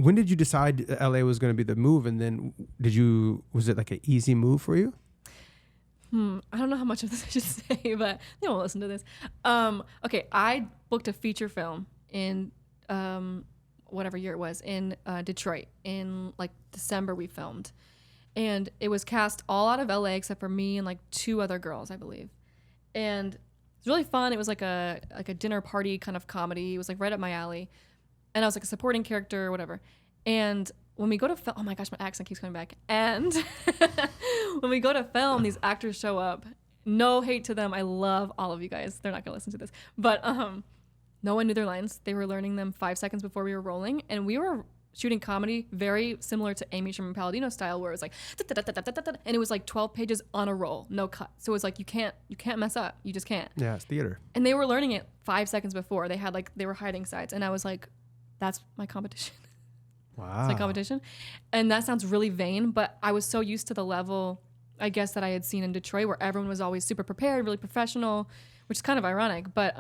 when did you decide LA was going to be the move? And then was it like an easy move for you? I don't know how much of this I should say, but they won't listen to this. Okay, I booked a feature film in whatever year it was in Detroit in like December. We filmed, and it was cast all out of LA except for me and like 2 other girls, I believe. And it was really fun. It was like a dinner party kind of comedy. It was like right up my alley, and I was like a supporting character or whatever. And when we go to film, oh my gosh, my accent keeps coming back. And when we go to film, these actors show up. No hate to them. I love all of you guys. They're not gonna listen to this, but no one knew their lines. They were learning them 5 seconds before we were rolling, and we were shooting comedy very similar to Amy Sherman Palladino style, where it was like and it was like 12 pages on a roll, no cut. So it was like you can't mess up. You just can't. Yeah, it's theater. And they were learning it 5 seconds before. They were hiding sides, and I was like, that's my competition. Wow. It's my competition. And that sounds really vain, but I was so used to the level, I guess, that I had seen in Detroit, where everyone was always super prepared, really professional, which is kind of ironic. But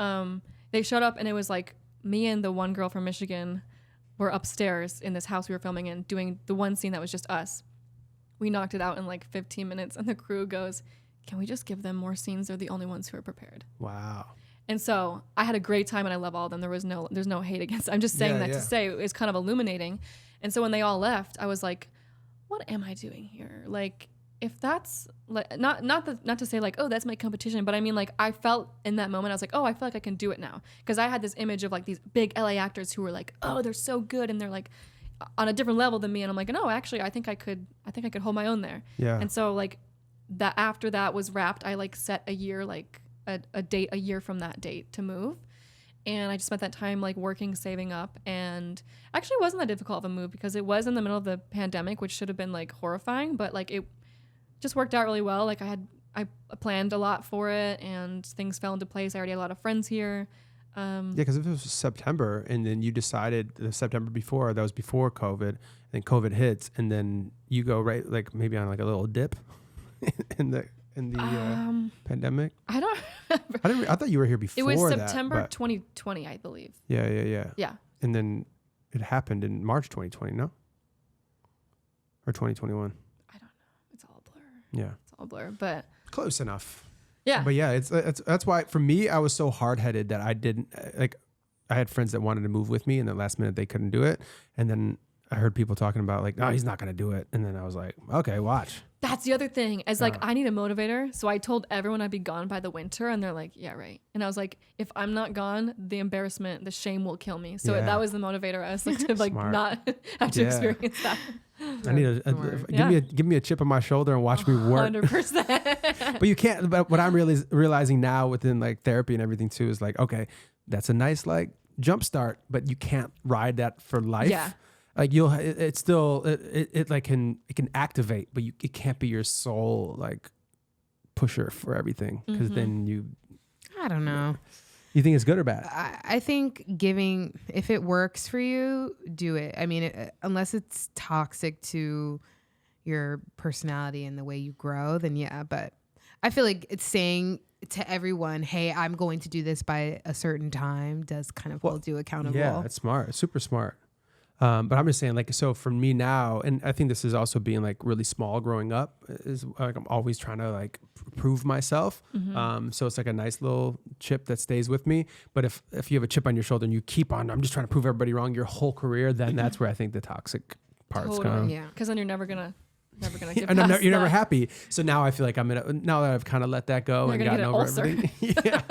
they showed up, and it was like me and the one girl from Michigan were upstairs in this house we were filming in, doing the one scene that was just us. We knocked it out in like 15 minutes, and the crew goes, can we just give them more scenes? They're the only ones who are prepared. Wow. And so I had a great time, and I love all of them. There's no hate against it. I'm just saying to say it's kind of illuminating. And so when they all left, I was like, what am I doing here? Like, if that's like, not to say like, oh, that's my competition, but I mean, like, I felt in that moment, I was like, oh, I feel like I can do it now. Because I had this image of like these big LA actors who were like, oh, they're so good, and they're like on a different level than me. And I'm like, no, actually, I think I could hold my own there. Yeah. And so like that, after that was wrapped, I like set a year, like a date a year from that date to move. And I just spent that time like working, saving up, and actually it wasn't that difficult of a move because it was in the middle of the pandemic, which should have been like horrifying, but like it just worked out really well. Like I planned a lot for it, and things fell into place. I already had a lot of friends here. Yeah, because if it was September and then you decided the September before, that was before COVID, and then COVID hits, and then you go right, like maybe on like a little dip in the pandemic. I don't remember. I thought you were here before. It was that, September 2020, I believe. Yeah. And then it happened in March 2020, no? Or 2021? I don't know. It's all a blur. Yeah. It's all a blur, but close enough. Yeah. But yeah, it's that's why for me I was so hard-headed that I didn't like. I had friends that wanted to move with me, and the last minute they couldn't do it, and then I heard people talking about like, no, he's not gonna do it, and then I was like, okay, watch. That's the other thing. As like, I need a motivator. So I told everyone I'd be gone by the winter, and they're like, yeah, right. And I was like, if I'm not gone, the embarrassment, the shame will kill me. So that was the motivator. I was like, to like not have to experience that. I need give me a chip on my shoulder and watch me work. 100%. But you can't. But what I'm realizing now within like therapy and everything too is like, okay, that's a nice like jump start, but you can't ride that for life. Yeah. Like it can activate, but it can't be your sole like pusher for everything, because then I don't know. You think it's good or bad? I think if it works for you, do it. I mean, unless it's toxic to your personality and the way you grow, then yeah. But I feel like it's saying to everyone, hey, I'm going to do this by a certain time, does kind of hold you accountable. Yeah, it's smart. It's super smart. But I'm just saying, like, so for me now, and I think this is also being like really small growing up, is like I'm always trying to like prove myself. So it's like a nice little chip that stays with me. But if you have a chip on your shoulder and you keep on, I'm just trying to prove everybody wrong your whole career, then that's where I think the toxic parts come. Yeah, because then you're never gonna get and past you're never happy. So now I feel like now that I've kind of let that go and gotten over everything. Yeah.